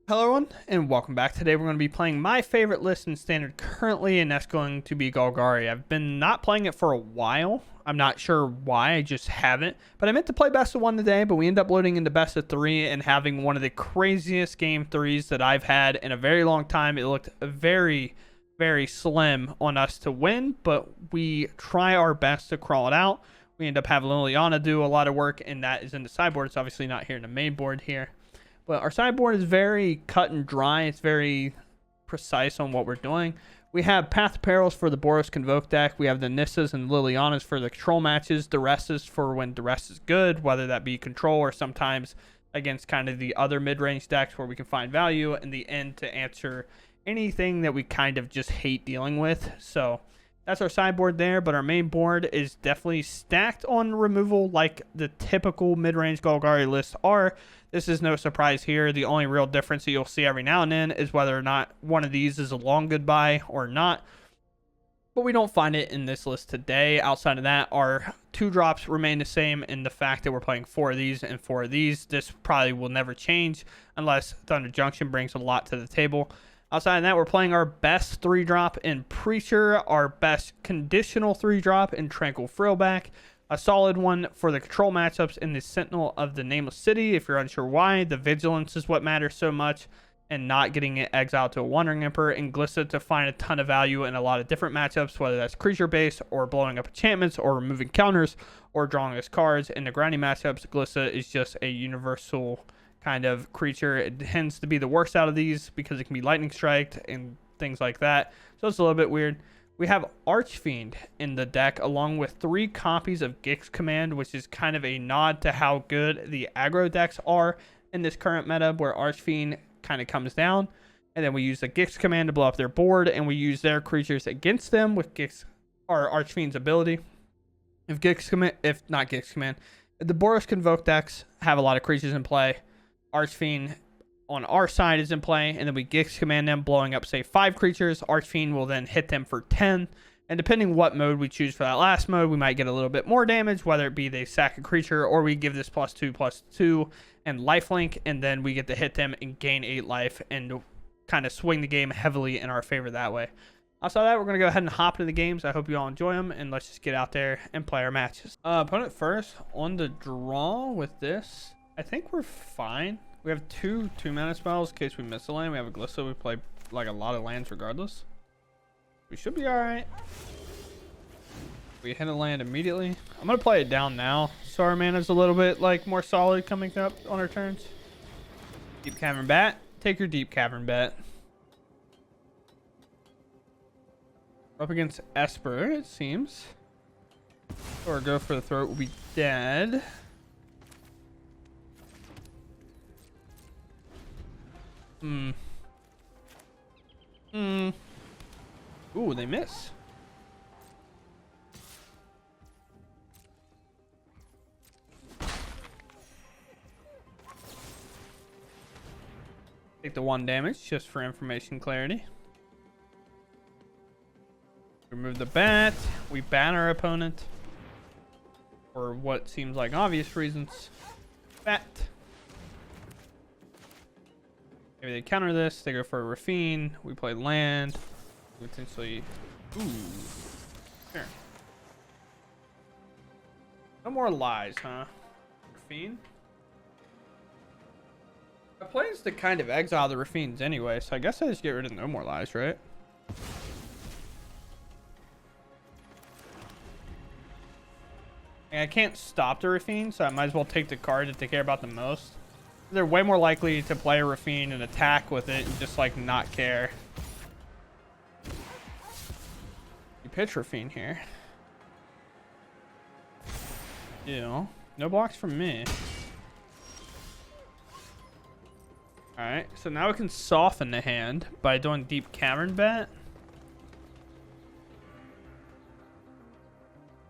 Hello everyone, and welcome back. Today we're going to be playing my favorite list in Standard currently, and that's going to be Golgari. I've been not playing it for a while. I'm not sure why, I just haven't. But I meant to play best of one today, but we end up loading into best of three and having one of the craziest game threes that I've had in a very long time. It looked very, very slim on us to win, but we try our best to crawl it out. We end up having Liliana do a lot of work, and that is in the sideboard. It's obviously not here in the main board here. But our sideboard is very cut and dry. It's very precise on what we're doing. We have Path of Perils for the Boros Convoke deck. We have the Nissas and Lilianas for the control matches. Duresses for when Duress is good, whether that be control or sometimes against kind of the other mid-range decks where we can find value. And the end to answer anything that we kind of just hate dealing with. So that's our sideboard there, but our main board is definitely stacked on removal like the typical mid-range Golgari lists are. This is no surprise here. The only real difference that you'll see every now and then is whether or not one of these is a long goodbye or not. But we don't find it in this list today. Outside of that, our 2-drops remain the same in the fact that we're playing 4 of these and 4 of these. This probably will never change unless Thunder Junction brings a lot to the table. Outside of that, we're playing our best 3-drop in Preacher, our best conditional 3-drop in Tranquil Frillback, a solid one for the control matchups in the Sentinel of the Nameless City. If you're unsure why, the Vigilance is what matters so much, and not getting it exiled to a Wandering Emperor, and Glissa to find a ton of value in a lot of different matchups, whether that's creature-based, or blowing up enchantments, or removing counters, or drawing us cards. In the grindy matchups, Glissa is just a universal kind of creature. It tends to be the worst out of these because it can be lightning striked and things like that, so it's a little bit weird. We have Archfiend in the deck along with 3 copies of Gix Command, which is kind of a nod to how good the aggro decks are in this current meta, where Archfiend kind of comes down, and then we use the Gix Command to blow up their board, and we use their creatures against them with Gix or Archfiend's ability. If not Gix Command, the Boros Convoke decks have a lot of creatures in play. Archfiend on our side is in play, and then we Gix Command them, blowing up, say, 5 creatures. Archfiend will then hit them for 10, and depending what mode we choose for that last mode, we might get a little bit more damage, whether it be they sack a creature, or we give this +2/+2 and lifelink, and then we get to hit them and gain 8 life, and kind of swing the game heavily in our favor that way. Outside of that, we're going to go ahead and hop into the games. I hope you all enjoy them, and let's just get out there and play our matches. Opponent first on the draw with this. I think we're fine. We have 2 2-mana spells in case we miss a land. We have a Glissa. We play like a lot of lands regardless. We should be alright. We hit a land immediately. I'm going to play it down now, so our mana's a little bit like more solid coming up on our turns. Deep Cavern Bat. Take your Deep Cavern Bet. We're up against Esper, it seems. Or Go for the Throat will be dead. Ooh, they miss. Take the 1 damage just for information clarity. Remove the bat. We ban our opponent for what seems like obvious reasons. Bat. Maybe they counter this. They go for a Rafine. We play land. We potentially. Ooh. Sure. No more lies, huh? Rafine. My plan is to kind of exile the Rafines anyway, so I guess I just get rid of no more lies, right? And I can't stop the Rafine, so I might as well take the card that they care about the most. They're way more likely to play a Rafine and attack with it and just like not care. You pitch Rafine here. Ew. No blocks from me. Alright, so now we can soften the hand by doing Deep Cavern Bet.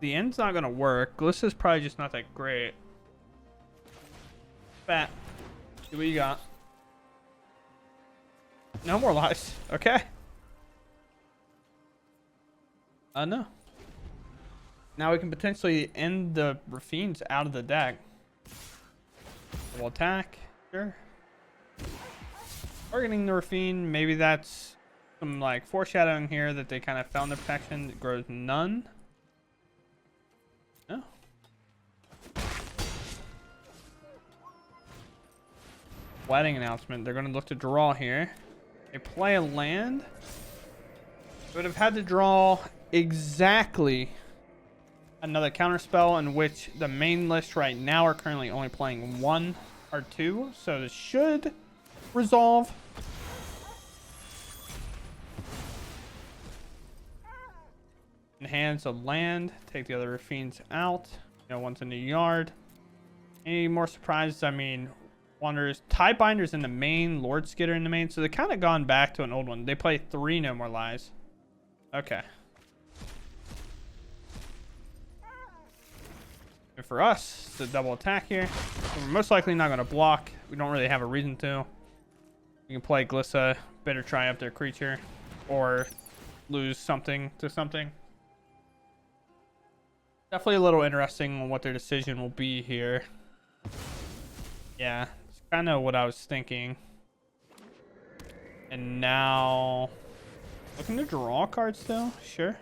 The end's not gonna work. Glissa's probably just not that great. Bat. See what you got. No more lies. Okay. No. Now we can potentially end the Rafines out of the deck. We'll attack. Sure. Targeting the Rafine, maybe that's some like foreshadowing here that they kind of found their protection. It grows none. No. Wedding announcement. They're going to look to draw here. They play a land. They would have had to draw exactly another counterspell, in which the main list right now are currently only playing 1 or 2. So this should resolve. Enhance a land. Take the other Rafines out. You know, one's in the yard. Any more surprises? I mean, Wanderers, Tiebinder's in the main, Lord Skidder in the main, so they kind of gone back to an old one. They play 3 No More Lies. Okay. And for us, it's a double attack here. So we're most likely not going to block. We don't really have a reason to. We can play Glissa, better try up their creature, or lose something to something. Definitely a little interesting on what their decision will be here. Yeah, it's kind of what I was thinking. And now, looking to draw cards still? Sure.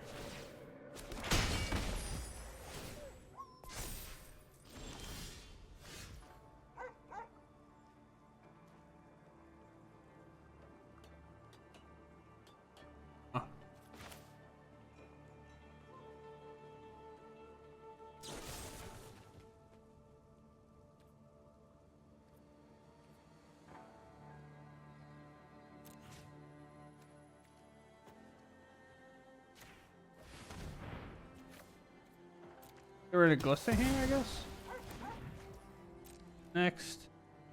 Get rid of Glissa here, I guess. Next.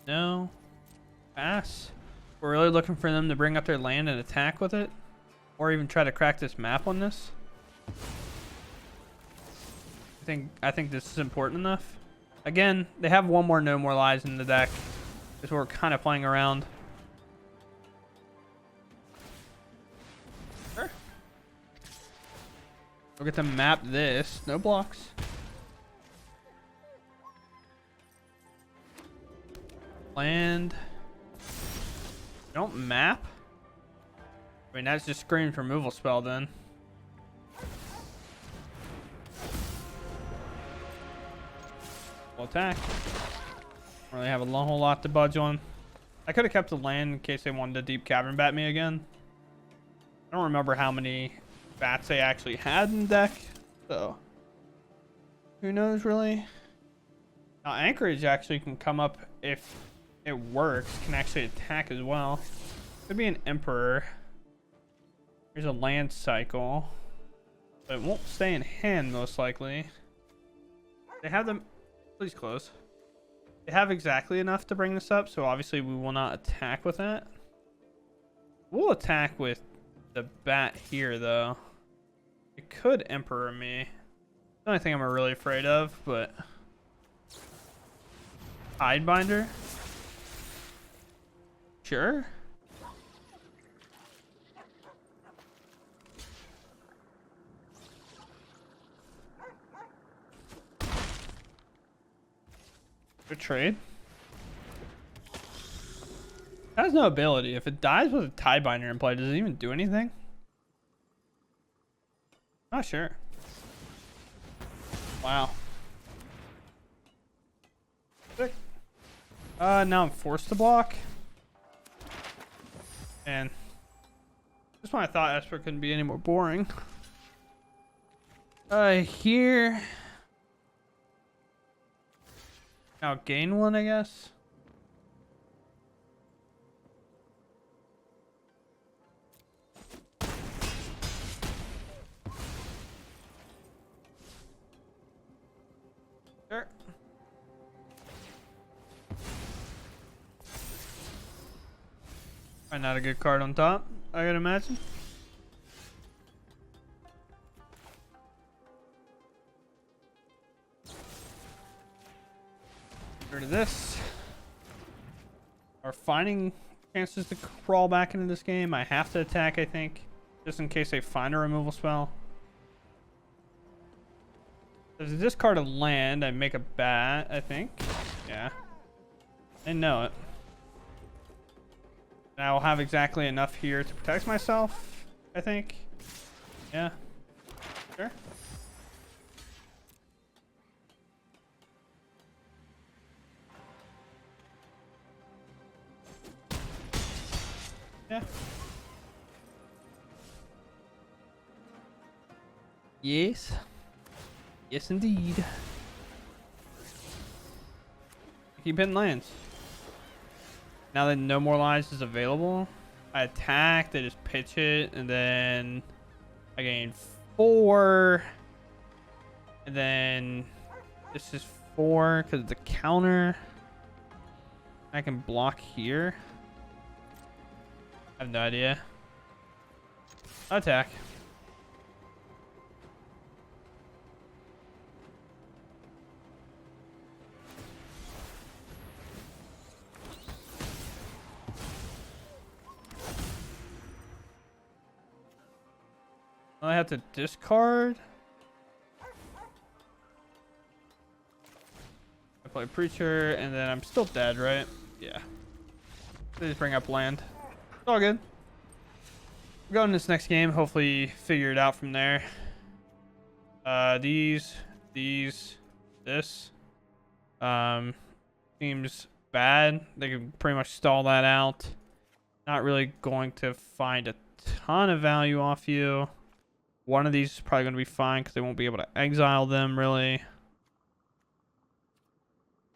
No. Pass. We're really looking for them to bring up their land and attack with it. Or even try to crack this map on this. I think this is important enough. Again, they have one more No More Lies in the deck. Is what we're kind of playing around. Sure. We'll get to map this. No blocks. Land. Don't map. I mean, that's just screams removal spell then. Full attack. Don't really have a whole lot to budge on. I could have kept the land in case they wanted to deep cavern bat me again. I don't remember how many bats they actually had in the deck, so who knows really. Now anchorage actually can come up if it works, can actually attack as well. Could be an emperor. Here's a land cycle, but it won't stay in hand most likely. They have them, please close. They have exactly enough to bring this up, so obviously we will not attack with that. We'll attack with the bat here though. It could emperor me. The only thing I'm really afraid of, but Tidebinder. Sure. Good trade. It has no ability. If it dies with a Tidebinder in play, does it even do anything? Not sure. Wow. Sick. Now I'm forced to block. And just when I thought Esper couldn't be any more boring. Here. Now gain 1, I guess. Sure. Probably not a good card on top, I gotta imagine. Get rid of this. Are finding chances to crawl back into this game. I have to attack, I think, just in case they find a removal spell. There's a discard of land. I make a bat, I think. Yeah. I know it. And I will have exactly enough here to protect myself, I think. Yeah. Sure. Yeah. Yes. Yes, indeed. Keep hitting lands. Now that no more lines is available, I attack, they just pitch it, and then I gain 4. And then this is 4 because the counter. I can block here. I have no idea. Attack. I have to discard. I play Preacher, and then I'm still dead, right? Yeah. They just bring up land. It's all good. We're going to this next game. Hopefully figure it out from there. This. Seems bad. They can pretty much stall that out. Not really going to find a ton of value off you. One of these is probably going to be fine because they won't be able to exile them, really.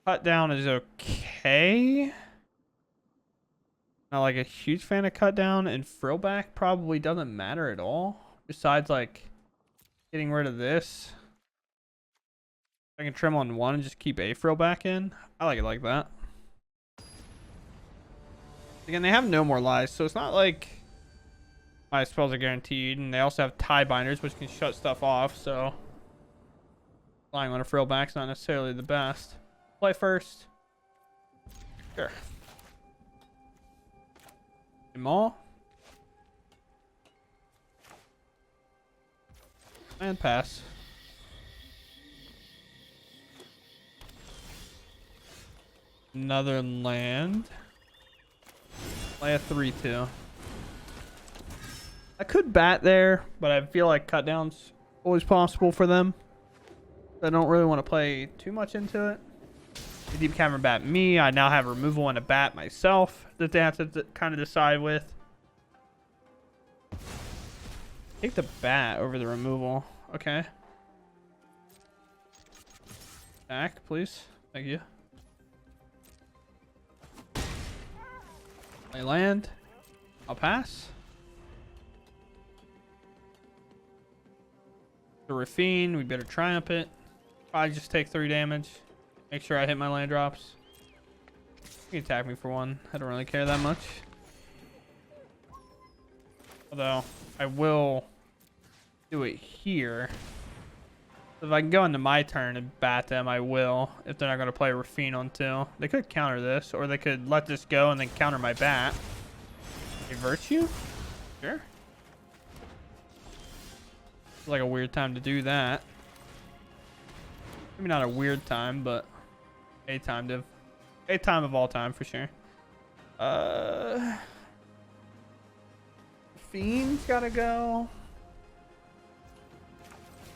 Cut down is okay. Not like a huge fan of cut down, and frillback probably doesn't matter at all. Besides, like, getting rid of this. I can trim on 1 and just keep a frillback in. I like it like that. Again, they have no more lies, so it's not like my spells are guaranteed, and they also have tie binders, which can shut stuff off, so relying on a frillback's not necessarily the best. Play first. Sure. Maul. And pass. Another land. Play a 3/2. I could bat there, but I feel like cut down's always possible for them. I don't really want to play too much into it. They deep camera bat me. I now have removal and a bat myself that they have to kind of decide with. Take the bat over the removal. Okay. Back, please. Thank you. Play land. I'll pass. The Rafine, we better triumph it. Probably just take 3 damage. Make sure I hit my land drops. You can attack me for 1. I don't really care that much. Although, I will do it here. If I can go into my turn and bat them, I will. If they're not going to play Rafine on 2. They could counter this, or they could let this go and then counter my bat. A Virtue? Sure. It's like a weird time to do that. Maybe not a weird time, but a time of all time for sure. Fiend's gotta go.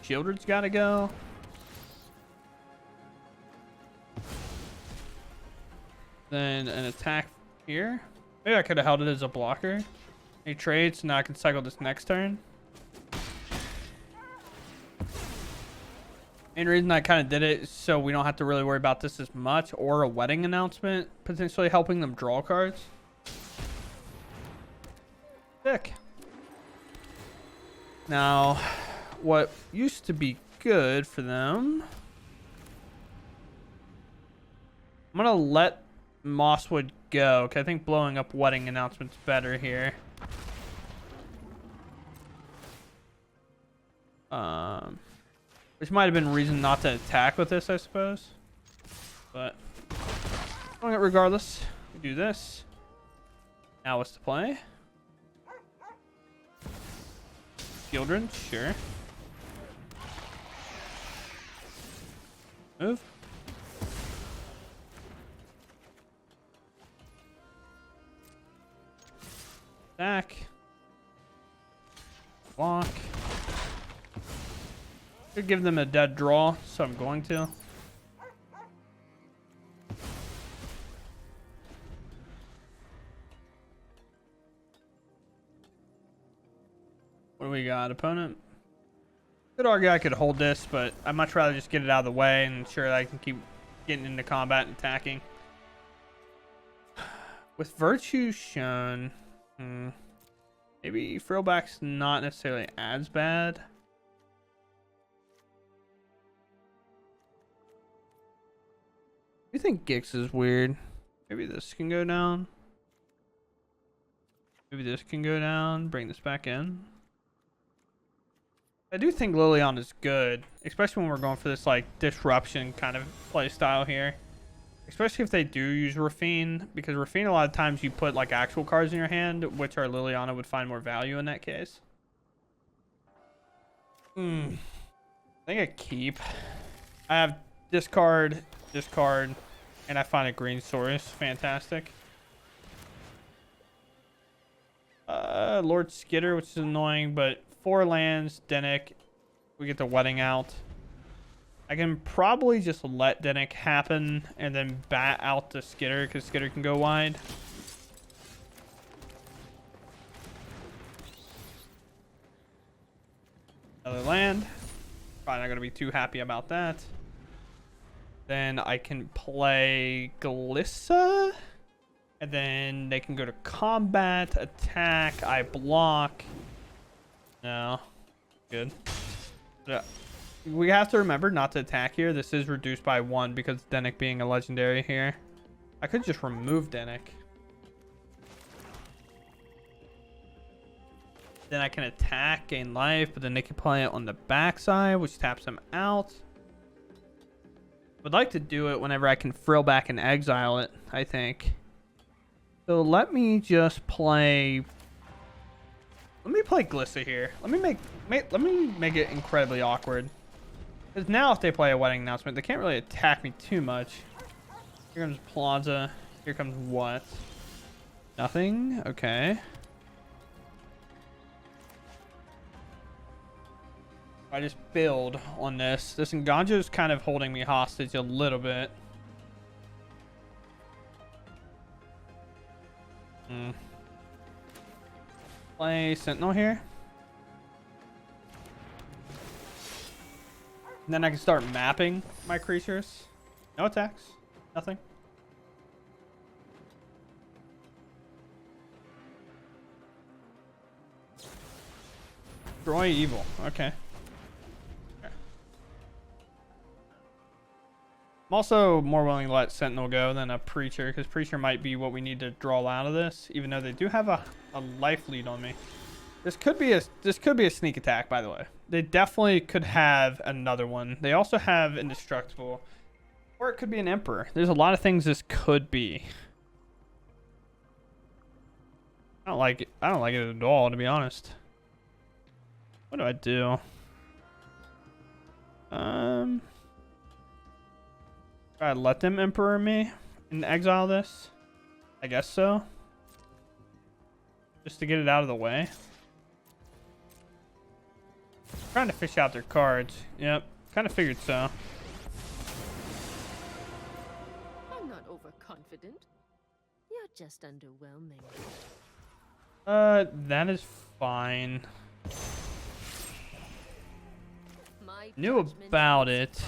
Childred's gotta go. Then an attack here. Maybe I could have held it as a blocker. He trades, so now I can cycle this next turn. Main reason I kind of did it is so we don't have to really worry about this as much, or a wedding announcement potentially helping them draw cards. Sick. Now, what used to be good for them, I'm gonna let Mosswood go because I think blowing up wedding announcement's better here. Which might have been reason not to attack with this, I suppose. But doing it regardless. We do this. Now what's to play? Children, sure. Move. Back. Block. Could give them a dead draw, so I'm going to. What do we got? Opponent? Could argue I could hold this, but I'd much rather just get it out of the way and ensure that I can keep getting into combat and attacking. With virtue shown, maybe Frillback's not necessarily as bad. You think Gix is weird? Maybe this can go down. Maybe this can go down. Bring this back in. I do think Liliana is good, especially when we're going for this like disruption kind of play style here. Especially if they do use Rafine, because Rafine a lot of times you put like actual cards in your hand, which our Liliana would find more value in that case. I think I keep. I have discard, discard, and I find a green source. Fantastic. Lord Skitter, which is annoying, but 4 lands, Dennick. We get the wedding out. I can probably just let Dennick happen and then bat out the Skitter because Skitter can go wide. Another land. Probably not going to be too happy about that. Then I can play Glissa. And then they can go to combat, attack, I block. No. Good. Yeah. We have to remember not to attack here. This is reduced by 1 because Dennick being a legendary here. I could just remove Dennick. Then I can attack, gain life, but then they can play it on the backside, which taps them out. Would like to do it whenever I can frill back and exile it, I think. So let me just play. Let me play Glissa here. Let me make it incredibly awkward. Because now if they play a wedding announcement, they can't really attack me too much. Here comes Plaza. Here comes what? Nothing. Okay. I just build on this. This Nganjo is kind of holding me hostage a little bit. Play Sentinel here. And then I can start mapping my creatures. No attacks. Nothing. Destroy evil. Okay. I'm also more willing to let Sentinel go than a Preacher, because Preacher might be what we need to draw out of this, even though they do have a life lead on me. This could be a sneak attack, by the way. They definitely could have another one. They also have Indestructible, or it could be an Emperor. There's a lot of things this could be. I don't like it. I don't like it at all, to be honest. What do I do? Try to let them Emperor me and exile this? I guess so. Just to get it out of the way. Trying to fish out their cards. Yep, kind of figured so. I'm not overconfident. You're just underwhelming. That is fine. My Knew about it.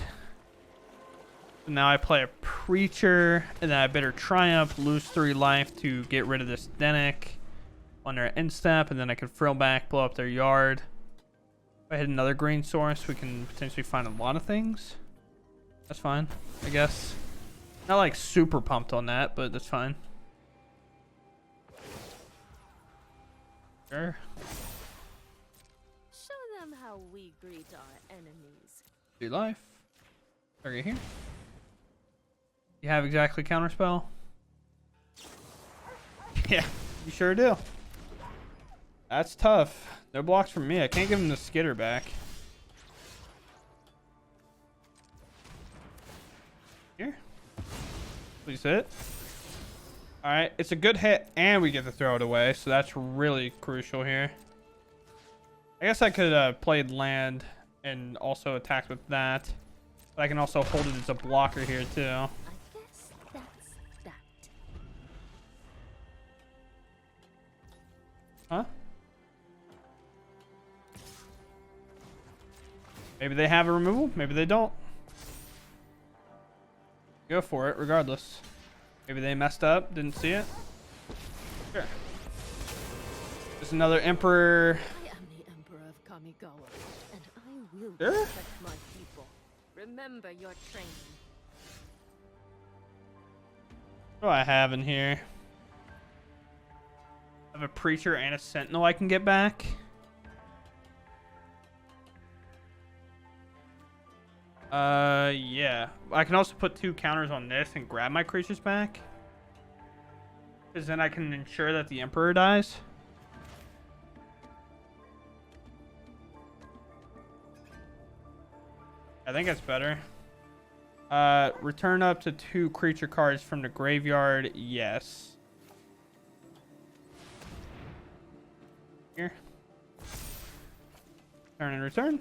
Now I play a Preacher, and then I better Triumph, lose 3 life to get rid of this Dennick on their end step, and then I can frill back, blow up their yard. If I hit another green source, we can potentially find a lot of things. That's fine, I guess. Not like super pumped on that, but that's fine. Sure. Show them how we greet our enemies. 2 life. Target here. You have exactly counterspell? Yeah, you sure do. That's tough. No blocks from me. I can't give him the Skitter back. Here. Please hit. All right, it's a good hit, and we get to throw it away, so that's really crucial here. I guess I could have played land and also attacked with that, but I can also hold it as a blocker here too. I guess that's that. Huh? Maybe they have a removal, maybe they don't. Go for it, regardless. Maybe they messed up, didn't see it. Sure. There's another Emperor. I am the Emperor of Kamigawa, and I will Sure. protect my people. Remember your training. What do I have in here? I have a Preacher and a Sentinel I can get back. Yeah. I can also put 2 counters on this and grab my creatures back. Because then I can ensure that the Emperor dies. I think that's better. Return up to 2 creature cards from the graveyard. Yes. Here. Turn and return.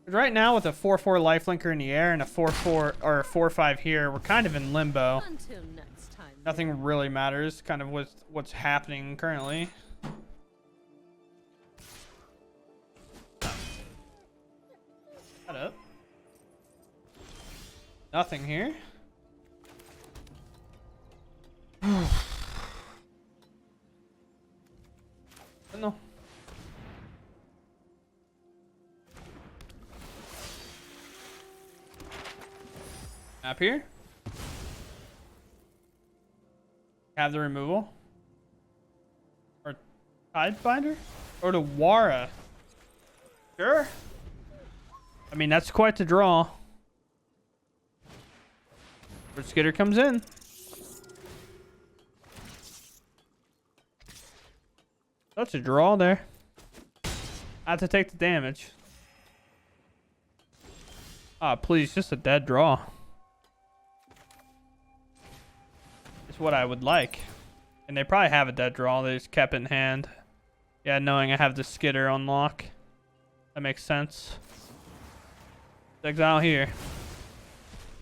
Right now, with a 4/4 lifelinker in the air and a 4/4 or a 4/5 here, we're kind of in limbo. Until next time. Nothing really matters. Kind of with what's happening currently. Shut up. Nothing here. No. Map here. Have the removal. Or Tidebinder? Or the Wara. Sure. I mean, that's quite the draw. Where Skitter comes in. That's a draw there. I have to take the damage. Ah, please, just a dead draw. It's what I would like. And they probably have a dead draw. They just kept it in hand. Yeah, knowing I have the Skitter on lock. That makes sense. Exile here.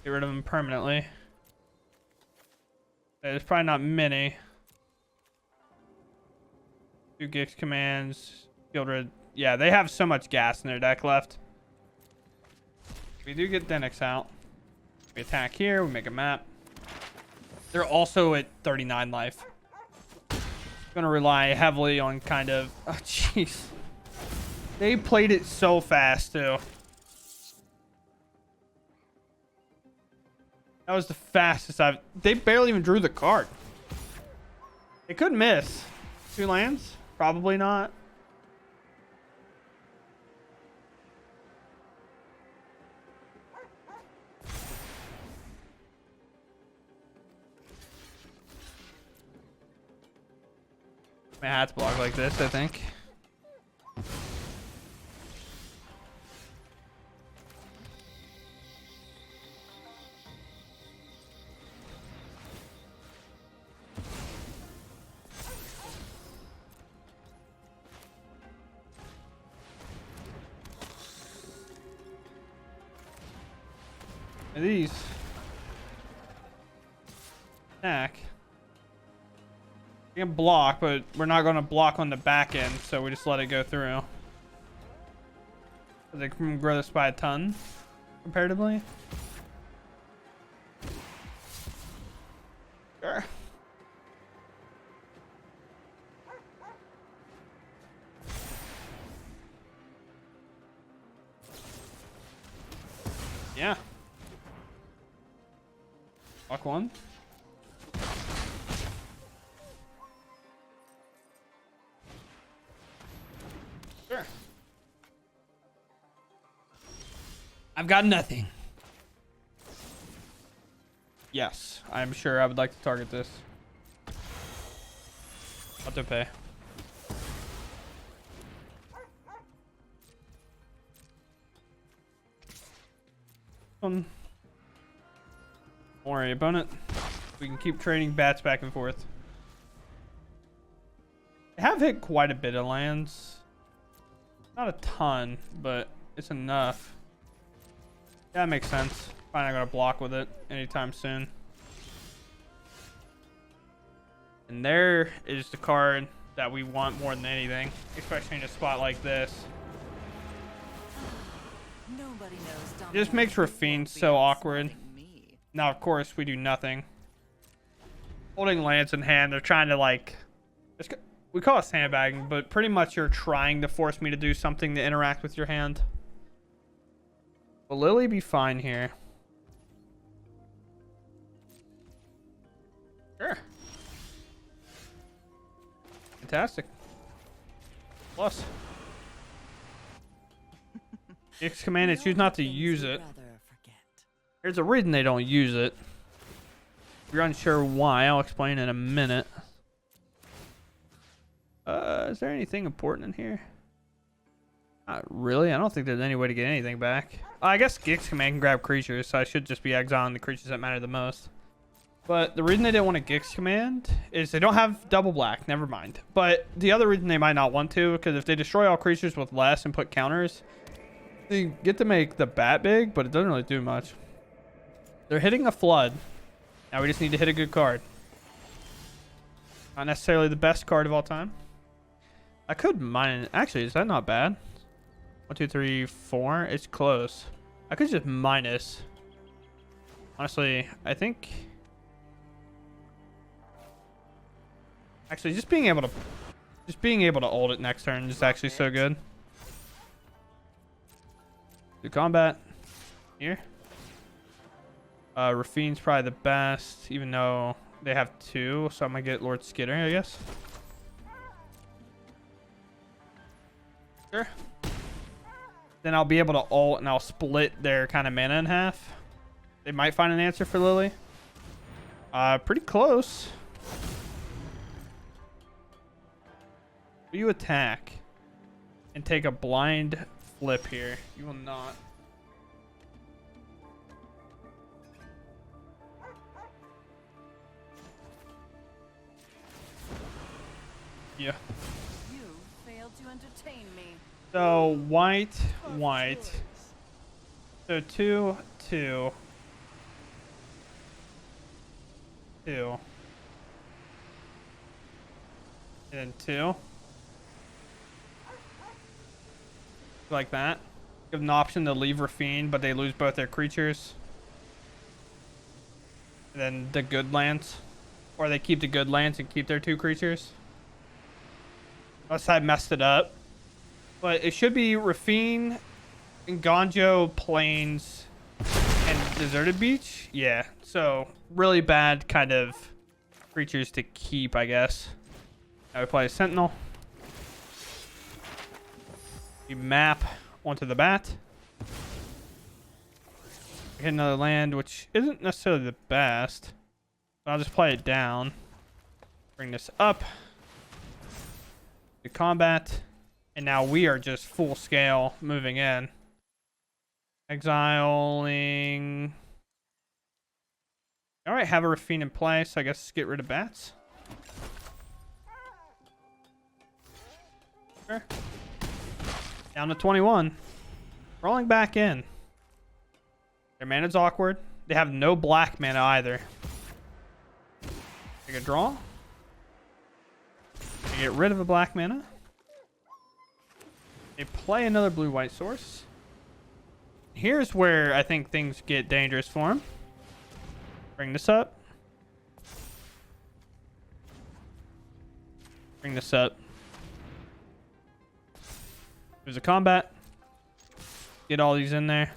Get rid of him permanently. There's probably not many. 2 Gix commands. Gildred. Yeah, they have so much gas in their deck left. We do get Denix out. We attack here. We make a map. They're also at 39 life. Gonna rely heavily on kind of... Oh, jeez. They played it so fast, too. That was the fastest I've... They barely even drew the card. They could miss. 2 lands? Probably not. My hat's blocked like this, I think. These attack. We can block, but we're not going to block on the back end, so we just let it go through. They can grow this by a ton, comparatively. Sure. Yeah. Block 1. Sure. I've got nothing. Yes, I'm sure I would like to target this. Auto pay. Don't worry, opponent. We can keep trading bats back and forth. I have hit quite a bit of lands. Not a ton, but it's enough. Yeah, that makes sense. Probably not gonna block with it anytime soon. And there is the card that we want more than anything, especially in a spot like this. Nobody knows. It just makes Rafine so awkward. Now, of course, we do nothing. Holding lands in hand, they're trying to like... We call it sandbagging, but pretty much you're trying to force me to do something to interact with your hand. Will Lily be fine here? Sure. Fantastic. Plus. X command and choose not to use it. There's a reason they don't use it. If you're unsure why, I'll explain in a minute. Is there anything important in here? Not really. I don't think there's any way to get anything back. I guess Gix command can grab creatures, so I should just be exiling the creatures that matter the most. But the reason they didn't want a Gix command is they don't have double black. Never mind. But the other reason they might not want to, because if they destroy all creatures with less and put counters, they get to make the bat big, but it doesn't really do much. They're hitting a flood. Now we just need to hit a good card. Not necessarily the best card of all time. I could mine. Actually, is that not bad? 1, 2, 3, 4. It's close. I could just minus. Honestly, I think. Actually, just being able to ult it next turn is actually so good. Do combat here. Rafine's probably the best, even though they have 2, so I'm gonna get Lord Skitter, I guess. Sure. Then I'll be able to ult and I'll split their kind of mana in half. They might find an answer for Lily. Pretty close. Will you attack and take a blind flip here? You will not. Yeah. You failed to entertain me. So white. So 2, 2, 2, and then 2. Like that. Give them the option to leave Rafine, but they lose both their creatures. And then the good lands. Or they keep the good lands and keep their 2 creatures. Unless I messed it up. But it should be Rafine, Ganjo, Plains, and Deserted Beach. Yeah, so really bad kind of creatures to keep, I guess. Now we play a Sentinel. You map onto the bat. Hit another land, which isn't necessarily the best. But I'll just play it down. Bring this up. The combat. And now we are just full scale moving in. Exiling. Alright, have a Rafine in place. So I guess get rid of bats. Sure. Down to 21. Rolling back in. Their mana's awkward. They have no black mana either. Take a draw. They get rid of a black mana. They play another blue-white source. Here's where I think things get dangerous for him. Bring this up. Bring this up. There's a combat. Get all these in there.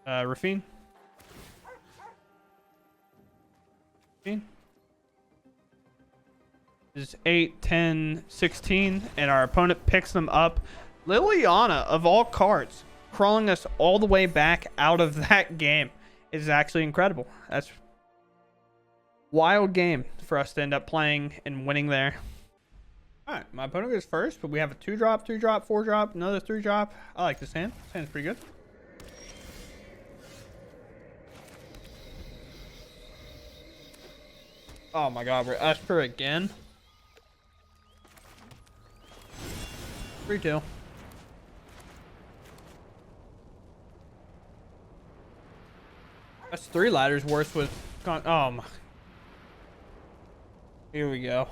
Rafine. Rafine. This is 8, 10, 16, and our opponent picks them up. Liliana, of all cards, crawling us all the way back out of that game is actually incredible. That's wild game for us to end up playing and winning there. All right, my opponent goes first, but we have a 2-drop, 3-drop, 4-drop, another 3-drop. I like this hand. This hand's pretty good. Oh my god, we're Esper again. 3-2. That's 3 ladders worse with oh my. Here we go.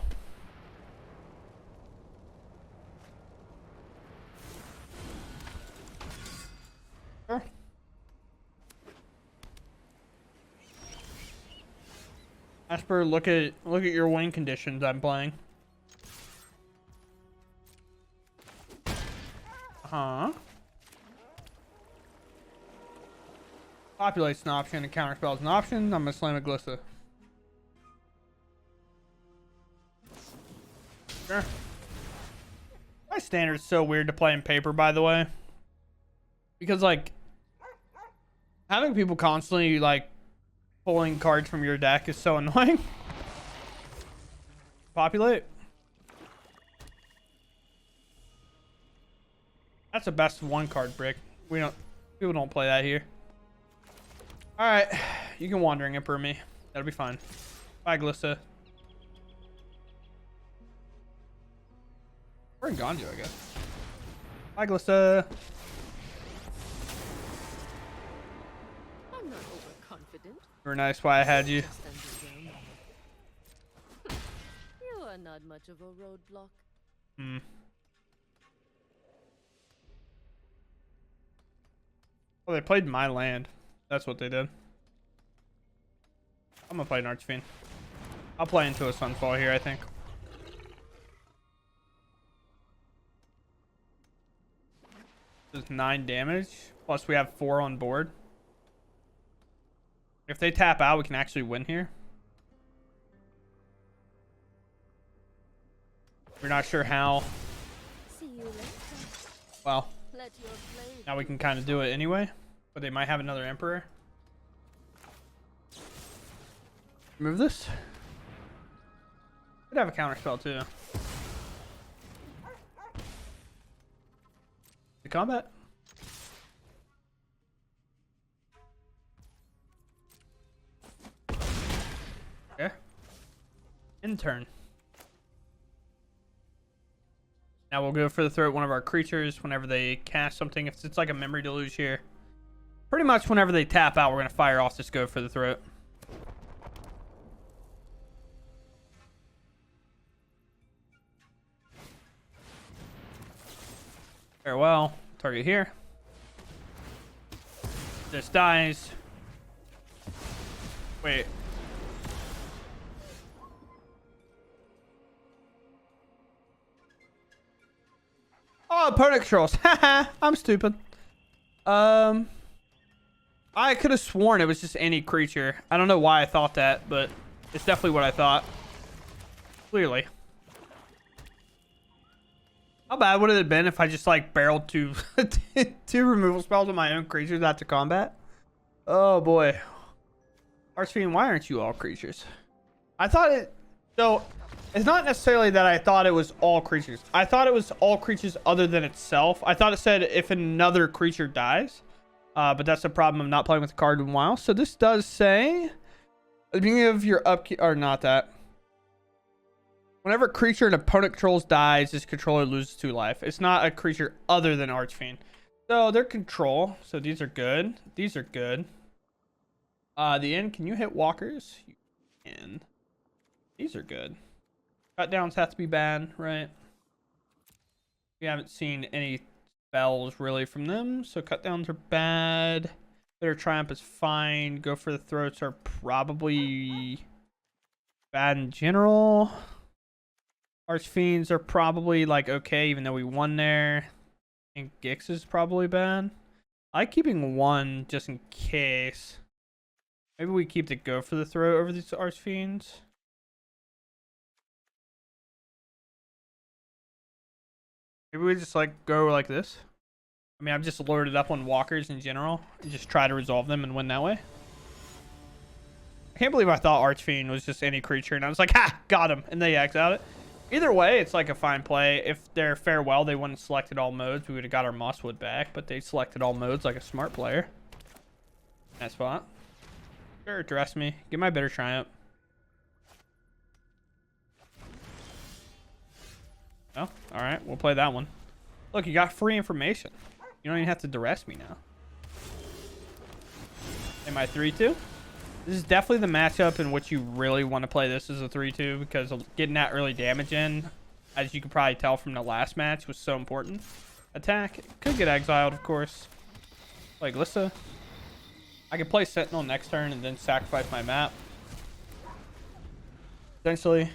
Sure. Esper, look at your win conditions I'm playing. Uh-huh. Populate's an option and counterspell's an option. I'm gonna slam a Glissa. Sure. My standard's so weird to play in paper, by the way. Because, like, having people constantly, like, pulling cards from your deck is so annoying. Populate. That's a best of 1 card brick. People don't play that here. Alright. You can Wandering Emperor me. That'll be fine. Bye, Glissa. We're in Ganjo, I guess. Bye, Glissa. I'm not overconfident. You were nice while I had you. You are not much of a roadblock. Hmm. Well, they played my land. That's what they did. I'm gonna play an Archfiend. I'll play into a Sunfall here, I think. Does 9 damage. Plus we have 4 on board. If they tap out, we can actually win here. We're not sure how. See you later. Well, Let your blade now we can kind of do it anyway. But they might have another Emperor. Remove this. Could have a counterspell too. The combat. Okay. In turn. Now we'll go for the throat one of our creatures whenever they cast something. If it's like a memory deluge here. Pretty much whenever they tap out, we're going to fire off this go for the throat. Farewell. Target here. This dies. Wait. Oh, opponent controls. Haha, I'm stupid. I could have sworn it was just any creature. I don't know why I thought that, but it's definitely what I thought. Clearly. How bad would it have been if I just like barreled 2 removal spells on my own creatures out to combat? Oh boy. Archfiend, why aren't you all creatures? I thought it... So, it's not necessarily that I thought it was all creatures. I thought it was all creatures other than itself. I thought it said if another creature dies. But that's the problem of not playing with the card in a while. So this does say... At the beginning of your upkeep... Or not that. Whenever a creature an opponent controls dies, this controller loses 2 life. It's not a creature other than Archfiend. So they're control. So these are good. These are good. The end, can you hit walkers? You can. These are good. Cut downs have to be bad, right? We haven't seen any spells really from them. So cut downs are bad. Bitter Triumph is fine. Go for the throats are probably bad in general. Archfiends are probably like okay, even though we won there. I think Gix is probably bad. I like keeping 1 just in case. Maybe we keep the go for the throat over these Archfiends. Maybe we just like go like this. I mean, I've just loaded up on walkers in general and just try to resolve them and win that way. I can't believe I thought Archfiend was just any creature and I was like, ha, got him, and they X out it. Either way, it's like a fine play. If they're farewell, they wouldn't have selected all modes. We would have got our Mosswood back, but they selected all modes like a smart player. That spot. Sure, dress me. Get my Bitter Triumph. Oh, all right. We'll play that one. Look, you got free information. You don't even have to duress me now. Am I 3-2? This is definitely the matchup in which you really want to play this as a 3-2 because getting that early damage in, as you can probably tell from the last match, was so important. Attack. Could get exiled, of course. Like Lissa. I could play Sentinel next turn and then sacrifice my map. Essentially.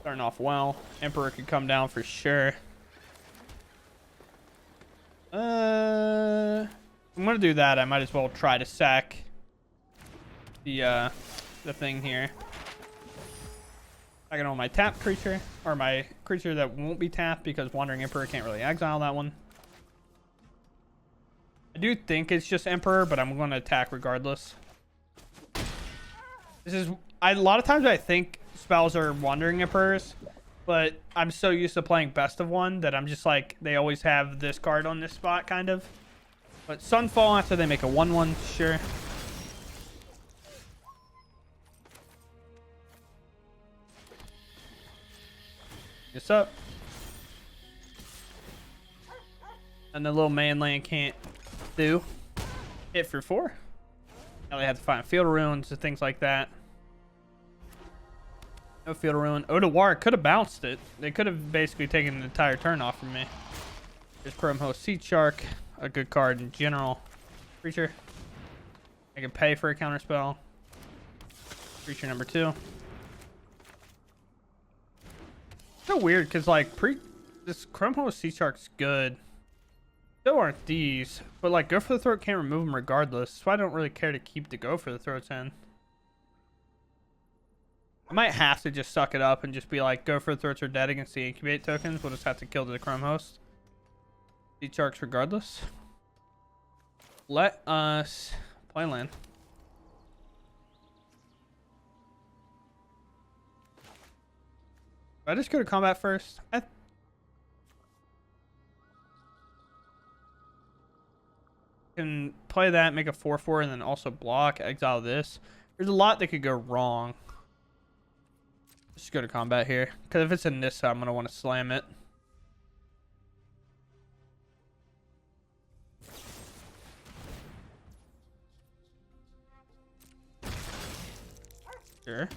Starting off well. Emperor could come down for sure. I'm going to do that. I might as well try to sack the thing here. I can own my tap creature, or my creature that won't be tapped because Wandering Emperor can't really exile that one. I do think it's just Emperor, but I'm going to attack regardless. This is a lot of times I think spells are Wandering Emperors, but I'm so used to playing best of one that I'm just like, they always have this card on this spot, kind of. But Sunfall after they make a 1/1, sure. This up. And the little mainland can't do. Hit for 4. Now they have to find Field of Ruins and things like that. No Field of Ruin. Odawar could have bounced it. They could have basically taken the entire turn off from me. There's Chrome Host Sea Shark. A good card in general. Creature. I can pay for a counterspell. Creature number 2. So weird because like this Chrome Host Sea Shark's good. So aren't these, but like Go for the Throat can't remove them regardless, so I don't really care to keep the Go for the Throats in. I might have to just suck it up and just be like, Go for the Throats are dead against the Incubate tokens. We'll just have to kill the Chrome Host Sea Sharks regardless. Let us play land. I just go to combat first. I can play that, make a 4/4, and then also block, exile this. There's a lot that could go wrong. Just go to combat here. Because if it's in Nissa, I'm going to want to slam it. Sure.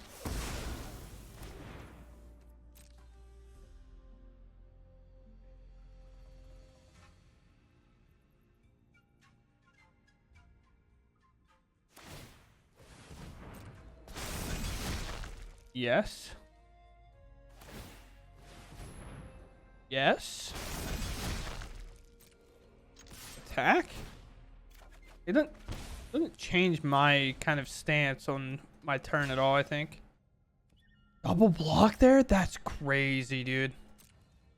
Yes. Yes. Attack? It doesn't change my kind of stance on my turn at all, I think. Double block there? That's crazy, dude.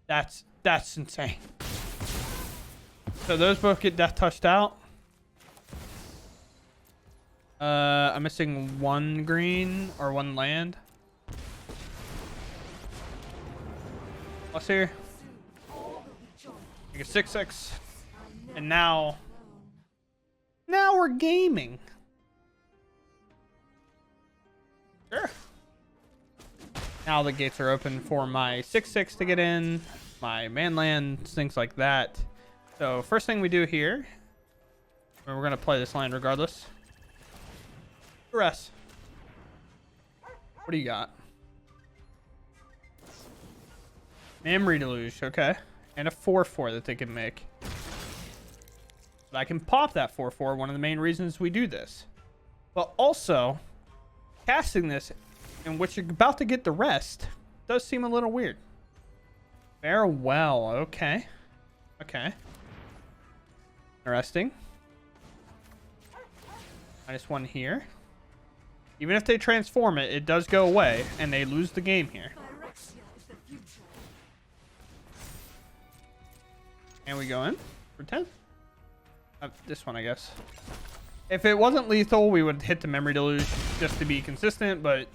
That's insane. So those both get death touched out. I'm missing 1 green or 1 land. Plus here. Make a 6/6. And now we're gaming. Sure. Now the gates are open for my 6/6 to get in, my man lands, things like that. So first thing we do here, we're gonna play this land regardless. Duress. What do you got? Memory Deluge, okay. And a 4/4 that they can make. But I can pop that 4/4, one of the main reasons we do this. But also, casting this in which you're about to get the rest does seem a little weird. Farewell, okay. Okay. Interesting. -1 here. Even if they transform it, it does go away, and they lose the game here. And we go in for 10. This one, I guess. If it wasn't lethal, we would hit the Memory Deluge just to be consistent, but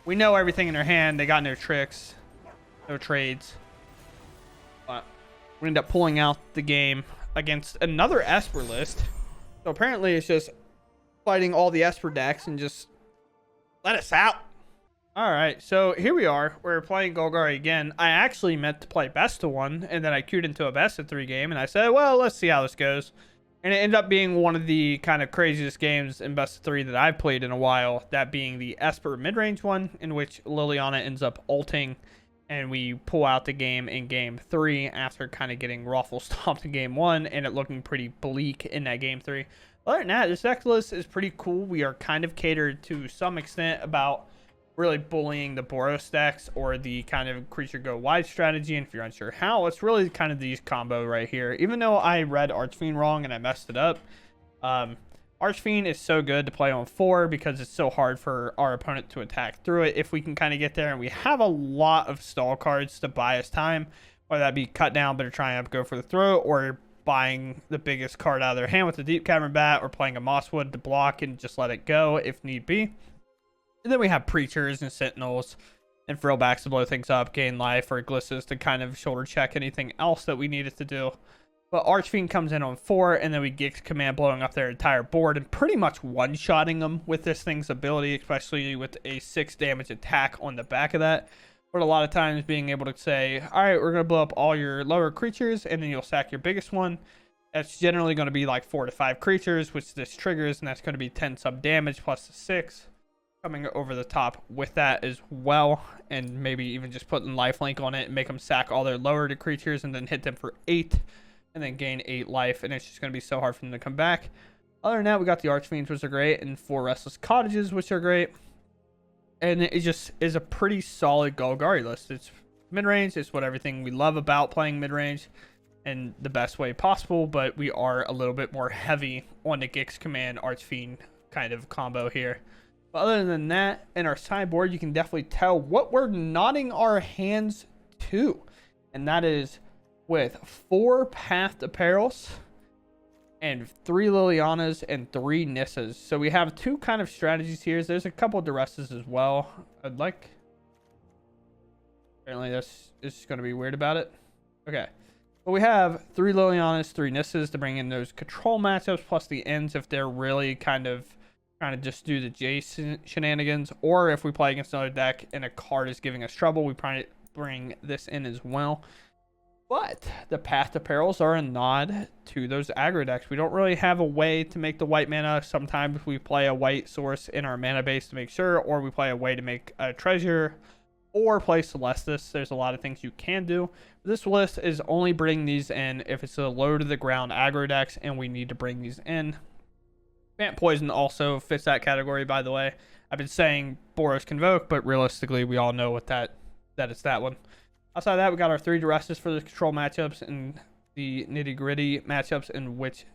we know everything in their hand. They got no tricks, no trades. But we end up pulling out the game against another Esper list. So apparently it's just fighting all the Esper decks and just let us out. All right, so here we are. We're playing Golgari again. I actually meant to play best of one, and then I queued into a best of three game, and I said, well, let's see how this goes. And it ended up being one of the kind of craziest games in best of three that I've played in a while, that being the Esper mid-range one, in which Liliana ends up ulting, and we pull out the game in game three after kind of getting Ruffle stomped in game one, and it looking pretty bleak in that game three. Other than that, this Decklist is pretty cool. We are kind of catered to some extent about really bullying the Boros decks or the kind of creature go wide strategy. And if you're unsure how, it's really kind of these combo right here. Even though I read Archfiend wrong and I messed it up, Archfiend is so good to play on 4 because it's so hard for our opponent to attack through it if we can kind of get there. And we have a lot of stall cards to buy us time, whether that be cut down but trying to go for the throw, or buying the biggest card out of their hand with the Deep Cavern Bat, or playing a Mosswood to block and just let it go if need be. And then we have Preachers and Sentinels and Frillbacks to blow things up, gain life, or Glisses to kind of shoulder check anything else that we needed to do. But Archfiend comes in on 4, and then we Gix Command blowing up their entire board and pretty much one-shotting them with this thing's ability, especially with a 6 damage attack on the back of that. But a lot of times being able to say, all right, we're going to blow up all your lower creatures, and then you'll sack your biggest one. That's generally going to be like 4 to 5 creatures, which this triggers, and that's going to be 10 sub damage plus the 6. Coming over the top with that as well, and maybe even just putting lifelink on it and make them sack all their lower to creatures and then hit them for 8 and then gain 8 life, and it's just going to be so hard for them to come back. Other than that, we got the Archfiends, which are great, and 4 Restless Cottages, which are great, and it just is a pretty solid Golgari list. It's mid-range, it's what everything we love about playing mid-range in the best way possible, but we are a little bit more heavy on the Gix Command Archfiend kind of combo here. But other than that, in our sideboard, you can definitely tell what we're nodding our hands to. And that is with 4 Path to Perils and 3 Lilianas and 3 Nissas. So we have 2 kind of strategies here. There's a couple of Duresses as well. Apparently this is going to be weird about it. Okay. But we have 3 Lilianas, 3 Nissas to bring in those control matchups, plus the ends if they're really kind of trying to just do the J shenanigans, or if we play against another deck and a card is giving us trouble, we probably bring this in as well. But the Path to Perils are a nod to those aggro decks. We don't really have a way to make the white mana. Sometimes we play a white source in our mana base to make sure, or we play a way to make a treasure, or play Celestis. There's a lot of things you can do. This list is only bringing these in if it's a low to the ground aggro decks and we need to bring these in. Vamp Poison also fits that category, by the way. I've been saying Boros Convoke, but realistically, we all know what that is that one. Outside of that, we got our 3 Duresses for the control matchups and the nitty-gritty matchups in which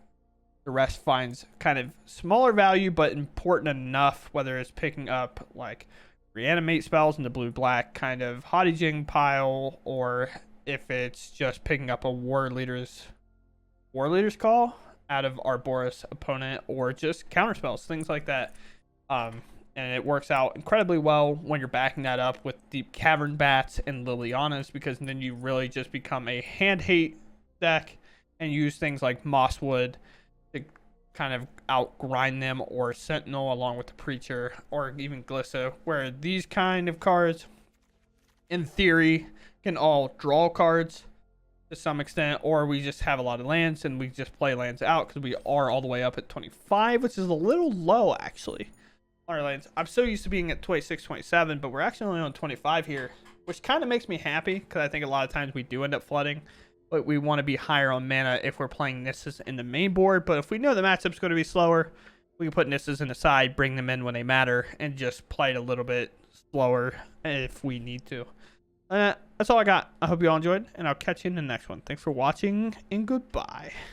the rest finds kind of smaller value, but important enough, whether it's picking up like reanimate spells in the blue-black kind of Haughty Jing pile, or if it's just picking up a War Leader's Call out of our Boros opponent, or just counter spells, things like that. And it works out incredibly well when you're backing that up with Deep Cavern Bats and Lilianas, because then you really just become a hand hate deck and use things like Mosswood to kind of outgrind them, or Sentinel along with the Preacher, or even Glissa, where these kind of cards in theory can all draw cards to some extent, or we just have a lot of lands and we just play lands out because we are all the way up at 25, which is a little low actually on our lands. I'm so used to being at 26, 27, but we're actually only on 25 here, which kind of makes me happy because I think a lot of times we do end up flooding, but we want to be higher on mana if we're playing Nissas in the main board. But if we know the matchup's going to be slower, we can put Nissas in the side, bring them in when they matter, and just play it a little bit slower if we need to. That's all I got. I hope you all enjoyed, and I'll catch you in the next one. Thanks for watching, and goodbye.